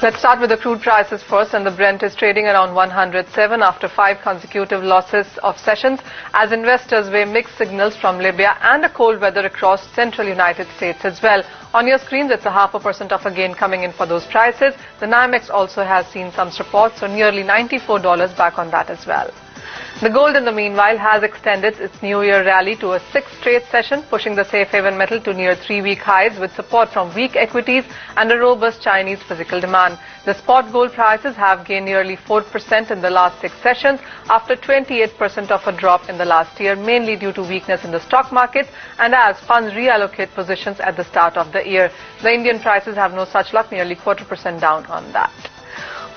Let's start with the crude prices first, and the Brent is trading around 107 after 5 consecutive losses of sessions as investors weigh mixed signals from Libya and a cold weather across central United States as well. On your screens, it's a 0.5% of a gain coming in for those prices. The NYMEX also has seen some support, so nearly $94 back on that as well. The gold, in the meanwhile, has extended its New Year rally to a 6th straight session, pushing the safe haven metal to near 3-week highs with support from weak equities and a robust Chinese physical demand. The spot gold prices have gained nearly 4% in the last 6 sessions after 28% of a drop in the last year, mainly due to weakness in the stock markets and as funds reallocate positions at the start of the year. The Indian prices have no such luck, nearly 0.25% down on that.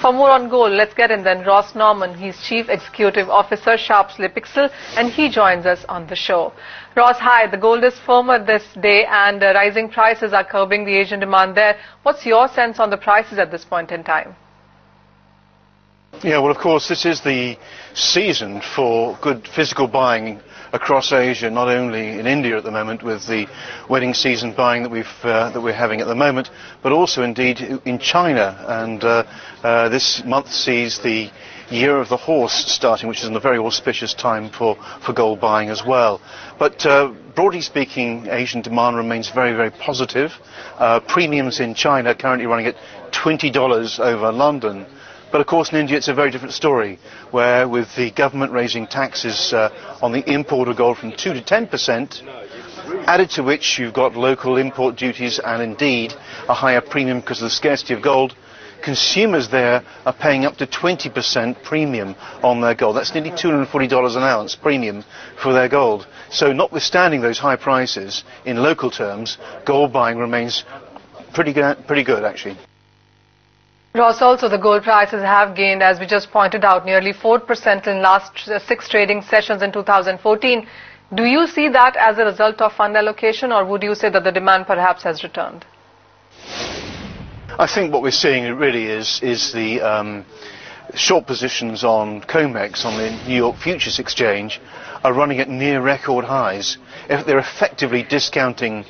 For more on gold, let's get in then Ross Norman. He's Chief Executive Officer, Sharps Lipixel, and he joins us on the show. Ross, hi. The gold is firmer this day and rising prices are curbing the Asian demand there. What's your sense on the prices at this point in time? Yeah, well, of course, this is the season for good physical buying across Asia, not only in India at the moment with the wedding season buying that we're having at the moment, but also indeed in China. And this month sees the Year of the Horse starting, which is a very auspicious time for gold buying as well. But broadly speaking, Asian demand remains very, very positive. Premiums in China are currently running at $20 over London. But of course in India it's a very different story, where with the government raising taxes on the import of gold from 2 to 10%, added to which you've got local import duties and indeed a higher premium because of the scarcity of gold, consumers there are paying up to 20% premium on their gold. That's nearly $240 an ounce premium for their gold. So notwithstanding those high prices, in local terms, gold buying remains pretty good actually. Ross, also the gold prices have gained, as we just pointed out, nearly 4% in last 6 trading sessions in 2014. Do you see that as a result of fund allocation, or would you say that the demand perhaps has returned? I think what we're seeing really is the short positions on COMEX, on the New York Futures Exchange, are running at near record highs. If they're effectively discounting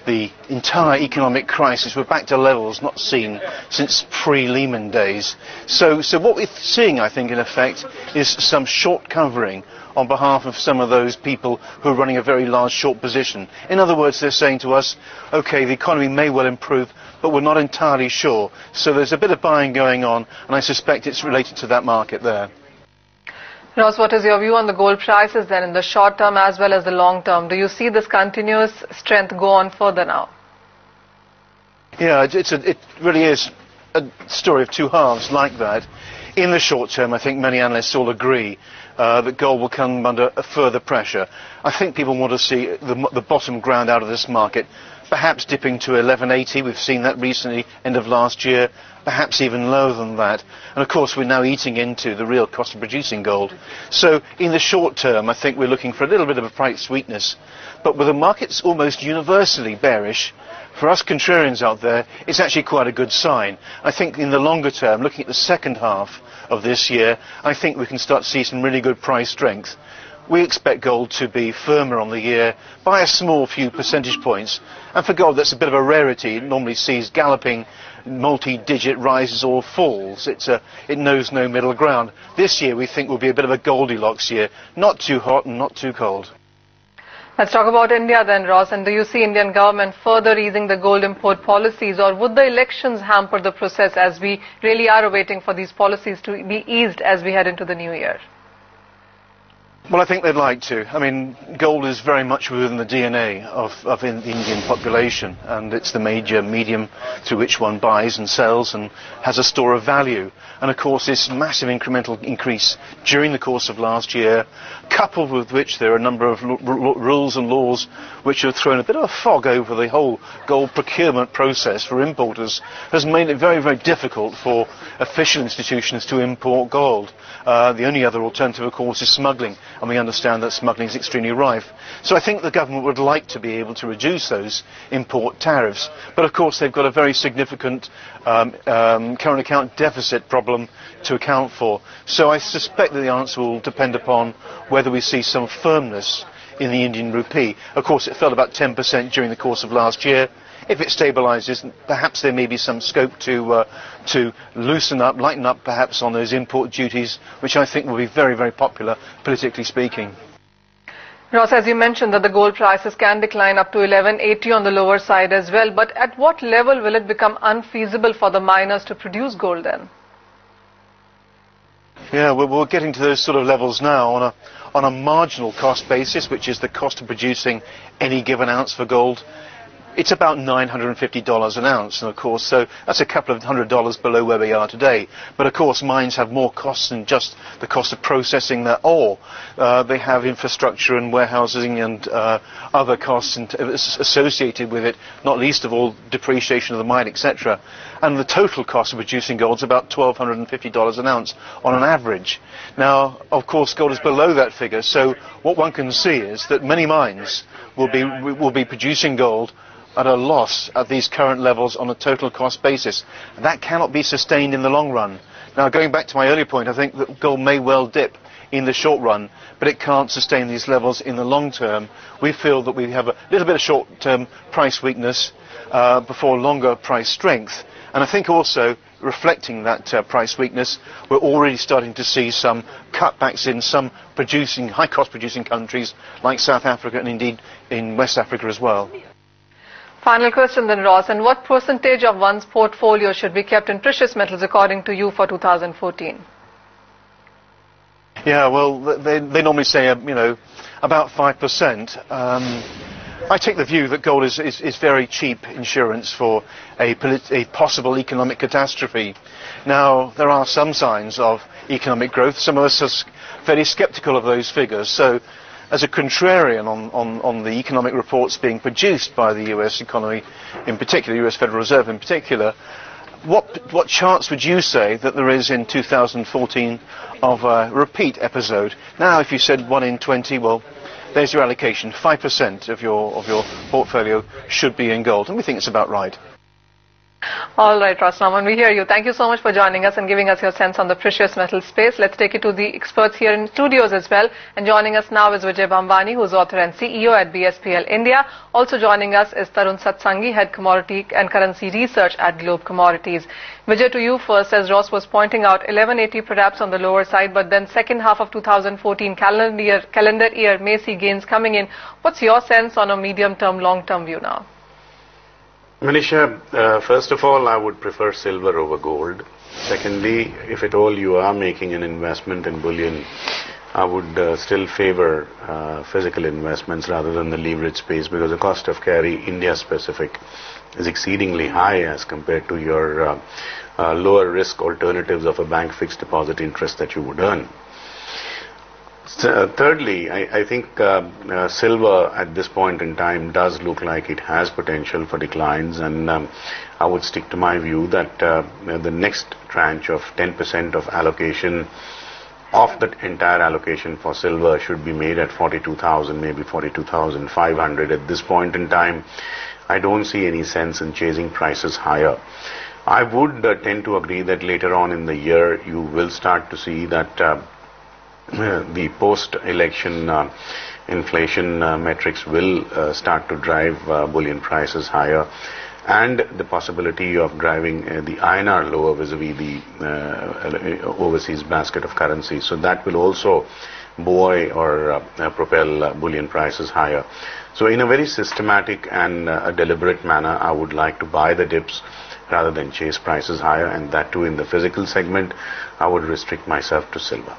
the entire economic crisis. We're back to levels not seen since pre-Lehman days. So what we're seeing, I think, in effect, is some short covering on behalf of some of those people who are running a very large short position. In other words, they're saying to us, okay, the economy may well improve, but we're not entirely sure. So there's a bit of buying going on, and I suspect it's related to that market there. Ross, what is your view on the gold prices then in the short term as well as the long term? Do you see this continuous strength go on further now? Yeah, it really is a story of two halves like that. In the short term, I think many analysts all agree that gold will come under a further pressure. I think people want to see the bottom ground out of this market, perhaps dipping to 1180. We've seen that recently, end of last year, perhaps even lower than that. And of course we're now eating into the real cost of producing gold. So in the short term I think we're looking for a little bit of a price weakness. But with the markets almost universally bearish, for us contrarians out there, it's actually quite a good sign. I think in the longer term, looking at the second half of this year, I think we can start to see some really good price strength. We expect gold to be firmer on the year by a small few percentage points. And for gold, that's a bit of a rarity. It normally sees galloping multi-digit rises or falls. It knows no middle ground. This year we think will be a bit of a Goldilocks year. Not too hot and not too cold. Let's talk about India then, Ross. And do you see Indian government further easing the gold import policies, or would the elections hamper the process, as we really are awaiting for these policies to be eased as we head into the new year? Well, I think they'd like to. I mean, gold is very much within the DNA of the Indian population, and it's the major medium through which one buys and sells and has a store of value. And of course this massive incremental increase during the course of last year, coupled with which there are a number of rules and laws which have thrown a bit of a fog over the whole gold procurement process for importers, has made it very, very difficult for official institutions to import gold. The only other alternative, of course, is smuggling, and we understand that smuggling is extremely rife. So I think the government would like to be able to reduce those import tariffs, but of course they've got a very significant current account deficit problem to account for. So I suspect that the answer will depend upon whether we see some firmness in the Indian rupee. Of course it fell about 10% during the course of last year. if it stabilises, perhaps there may be some scope to loosen up, lighten up perhaps on those import duties, which I think will be very, very popular, politically speaking. Ross, as you mentioned that the gold prices can decline up to 1180 on the lower side as well, but at what level will it become unfeasible for the miners to produce gold then? Yeah, we're getting to those sort of levels now on a marginal cost basis, which is the cost of producing any given ounce for gold. It's about $950 an ounce, and of course, so that's a couple of $100 below where we are today. But of course, mines have more costs than just the cost of processing their ore. They have infrastructure and warehousing and other costs associated with it, not least of all depreciation of the mine, etc. And the total cost of producing gold is about $1,250 an ounce on an average. Now, of course, gold is below that figure, so what one can see is that many mines will be producing gold at a loss at these current levels on a total cost basis. That cannot be sustained in the long run. Now, going back to my earlier point, I think that gold may well dip in the short run, but it can't sustain these levels in the long term. We feel that we have a little bit of short-term price weakness before longer price strength. And I think also, reflecting that price weakness, we're already starting to see some cutbacks in some high-cost producing countries like South Africa and indeed in West Africa as well. Final question then, Ross, and what percentage of one's portfolio should be kept in precious metals according to you for 2014? Yeah, well, they normally say, about 5%. I take the view that gold is very cheap insurance for a possible economic catastrophe. Now, there are some signs of economic growth. Some of us are fairly sceptical of those figures. So, as a contrarian on the economic reports being produced by the US economy, in particular, US Federal Reserve in particular, what chance would you say that there is in 2014 of a repeat episode? Now, if you said 1 in 20, well, there's your allocation. 5% of your portfolio should be in gold, and we think it's about right. All right, Ross Norman, we hear you. Thank you so much for joining us and giving us your sense on the precious metal space. Let's take it to the experts here in studios as well. And joining us now is Vijay Bambani, who's author and CEO at BSPL India. Also joining us is Tarun Satsangi, Head Commodity and Currency Research at Globe Commodities. Vijay, to you first, as Ross was pointing out, 1180 perhaps on the lower side, but then second half of 2014 calendar year may see gains coming in. What's your sense on a medium-term, long-term view now? Manisha, first of all, I would prefer silver over gold. Secondly, if at all you are making an investment in bullion, I would still favor physical investments rather than the leverage space, because the cost of carry, India specific, is exceedingly high as compared to your lower risk alternatives of a bank fixed deposit interest that you would earn. Thirdly, I think silver at this point in time does look like it has potential for declines, and I would stick to my view that the next tranche of 10% of allocation of the entire allocation for silver should be made at 42,000, maybe 42,500. At this point in time, I don't see any sense in chasing prices higher. I would tend to agree that later on in the year you will start to see that the post-election inflation metrics will start to drive bullion prices higher, and the possibility of driving the INR lower vis-a-vis the overseas basket of currencies. So that will also buoy or propel bullion prices higher. So in a very systematic and a deliberate manner, I would like to buy the dips rather than chase prices higher, and that too in the physical segment, I would restrict myself to silver.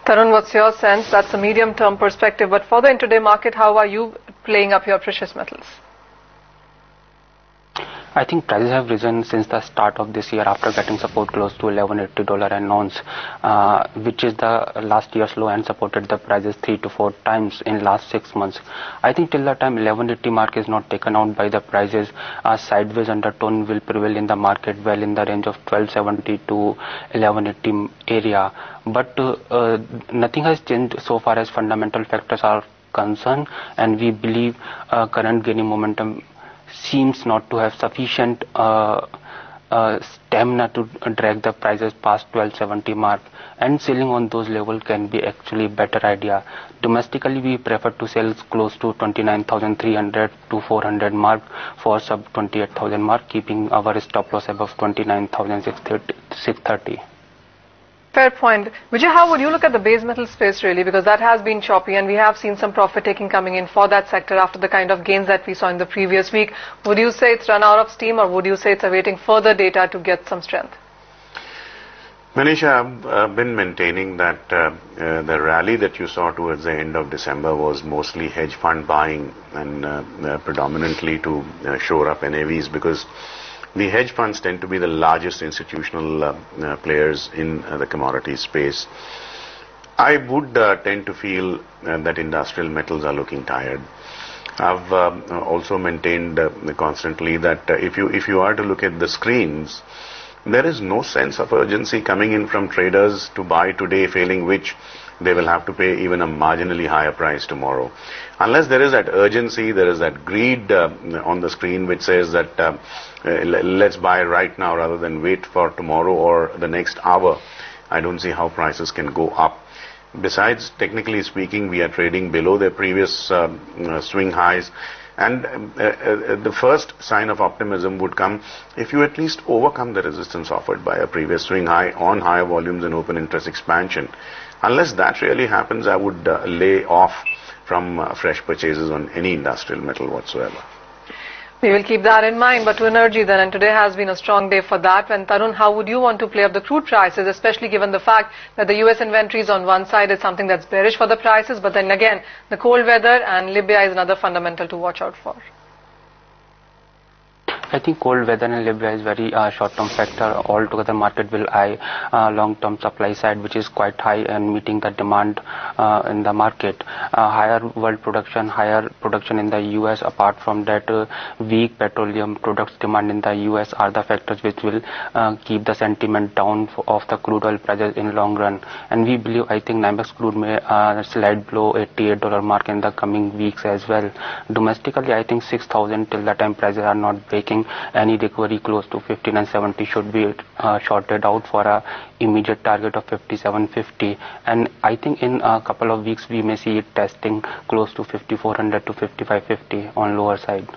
Tarun, what's your sense? That's a medium-term perspective, but for the intraday market, how are you playing up your precious metals? I think prices have risen since the start of this year after getting support close to $1180 an ounce, which is the last year's low, and supported the prices 3 to 4 times in last 6 months. I think till the time 1180 mark is not taken out by the prices, a sideways undertone will prevail in the market, well in the range of 1270 to 1180 area. But nothing has changed so far as fundamental factors are concerned, and we believe current gaining momentum seems not to have sufficient stamina to drag the prices past 1270 mark, and selling on those levels can be actually better idea. Domestically, we prefer to sell close to 29,300 to 400 mark for sub 28,000 mark, keeping our stop loss above 29,630. Fair point. Vijay, how would you look at the base metal space really? Because that has been choppy and we have seen some profit taking coming in for that sector after the kind of gains that we saw in the previous week. Would you say it's run out of steam, or would you say it's awaiting further data to get some strength? Manisha, I've been maintaining that the rally that you saw towards the end of December was mostly hedge fund buying and predominantly to shore up NAVs, because the hedge funds tend to be the largest institutional players in the commodities space. I would tend to feel that industrial metals are looking tired. I've also maintained constantly that if you are to look at the screens, there is no sense of urgency coming in from traders to buy today, failing which they will have to pay even a marginally higher price tomorrow. Unless there is that urgency, there is that greed on the screen which says that let's buy right now rather than wait for tomorrow or the next hour, I don't see how prices can go up. Besides, technically speaking, we are trading below their previous swing highs. And the first sign of optimism would come if you at least overcome the resistance offered by a previous swing high on higher volumes and open interest expansion. Unless that really happens, I would lay off from fresh purchases on any industrial metal whatsoever. We will keep that in mind. But to energy then, and today has been a strong day for that. And Tarun, how would you want to play up the crude prices, especially given the fact that the US inventories on one side is something that's bearish for the prices, but then again, the cold weather and Libya is another fundamental to watch out for? I think cold weather in Libya is very short-term factor. Altogether, market will eye long-term supply side, which is quite high and meeting the demand in the market. Higher world production, higher production in the US. Apart from that, weak petroleum products demand in the US are the factors which will keep the sentiment down of the crude oil prices in long run. And we believe, I think NYMEX crude may slide below $88 mark in the coming weeks as well. Domestically, I think 6,000 till the time prices are not breaking. Any recovery close to 59.70 should be shorted out for a immediate target of 57.50, and I think in a couple of weeks we may see it testing close to 5400 to 55.50 on lower side.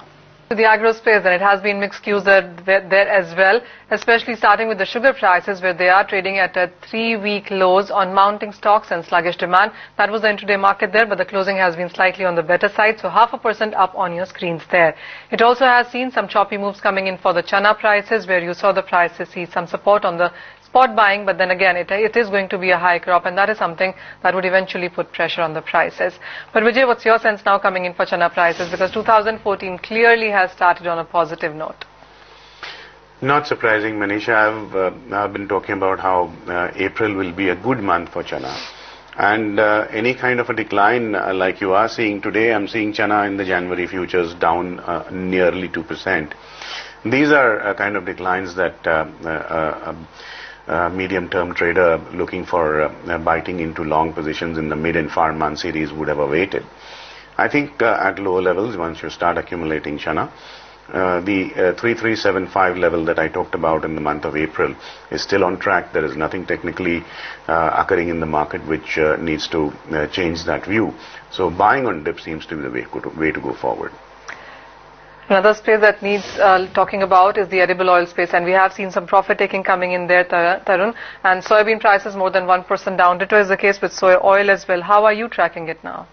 To the agro space, then it has been mixed cues there as well, especially starting with the sugar prices, where they are trading at a 3-week lows on mounting stocks and sluggish demand. That was the intraday market there, but the closing has been slightly on the better side, so 0.5% up on your screens there. It also has seen some choppy moves coming in for the chana prices, where you saw the prices see some support on the spot buying, but then again it is going to be a high crop, and that is something that would eventually put pressure on the prices. But Vijay, what's your sense now coming in for chana prices, because 2014 clearly has started on a positive note? Not surprising, Manisha. I've been talking about how April will be a good month for chana, and any kind of a decline like you are seeing today, I'm seeing chana in the January futures down nearly 2%. These are kind of declines that medium-term trader looking for biting into long positions in the mid and far month series would have awaited. I think at lower levels, once you start accumulating chana, the 3375 level that I talked about in the month of April is still on track. There is nothing technically occurring in the market which needs to change that view. So buying on dip seems to be the way to go forward. Another space that needs talking about is the edible oil space, and we have seen some profit taking coming in there, Tarun, and soybean prices more than 1% down. Ditto is the case with soy oil as well. How are you tracking it now?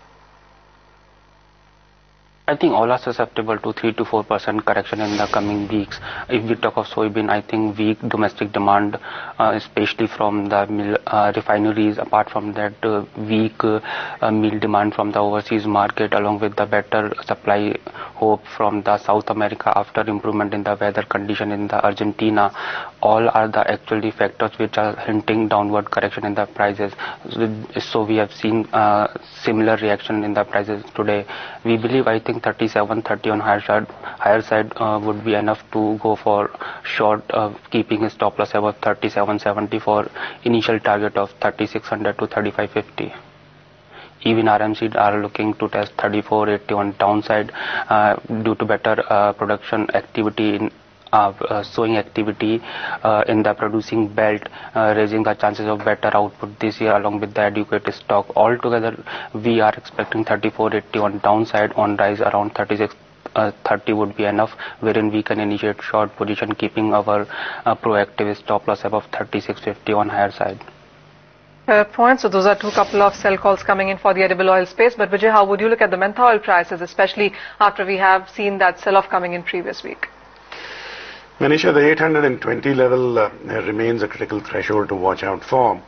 I think all are susceptible to 3 to 4% correction in the coming weeks. If we talk of soybean, I think weak domestic demand, especially from the refineries. Apart from that, weak meal demand from the overseas market, along with the better supply hope from the South America after improvement in the weather condition in the Argentina. All are the actually factors which are hinting downward correction in the prices. So we have seen similar reaction in the prices today. We believe, I think 37.30 on higher side would be enough to go for short, keeping a stop loss about 37.70 for initial target of 3600 to 35.50. Even RMC are looking to test 34.80 on downside due to better production activity in showing activity in the producing belt, raising the chances of better output this year along with the adequate stock. Altogether, we are expecting 34.80 on downside, on rise around 36.30 would be enough, wherein we can initiate short position, keeping our proactive stop loss above 36.50 on higher side. Fair point. So those are couple of sell calls coming in for the edible oil space. But Vijay, how would you look at the mentha oil prices, especially after we have seen that sell-off coming in previous week? Manisha, the 820 level remains a critical threshold to watch out for.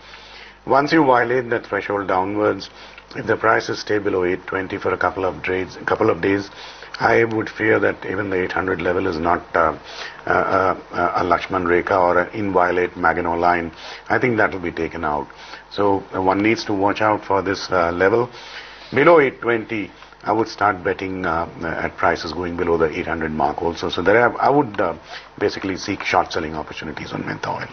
Once you violate that threshold downwards, if the prices stay below 820 for a couple of days, I would fear that even the 800 level is not a Lakshman Rekha or an inviolate Maginot line. I think that will be taken out. So one needs to watch out for this level. Below 820, I would start betting at prices going below the 800 mark also. So there I would basically seek short selling opportunities on mentha oil.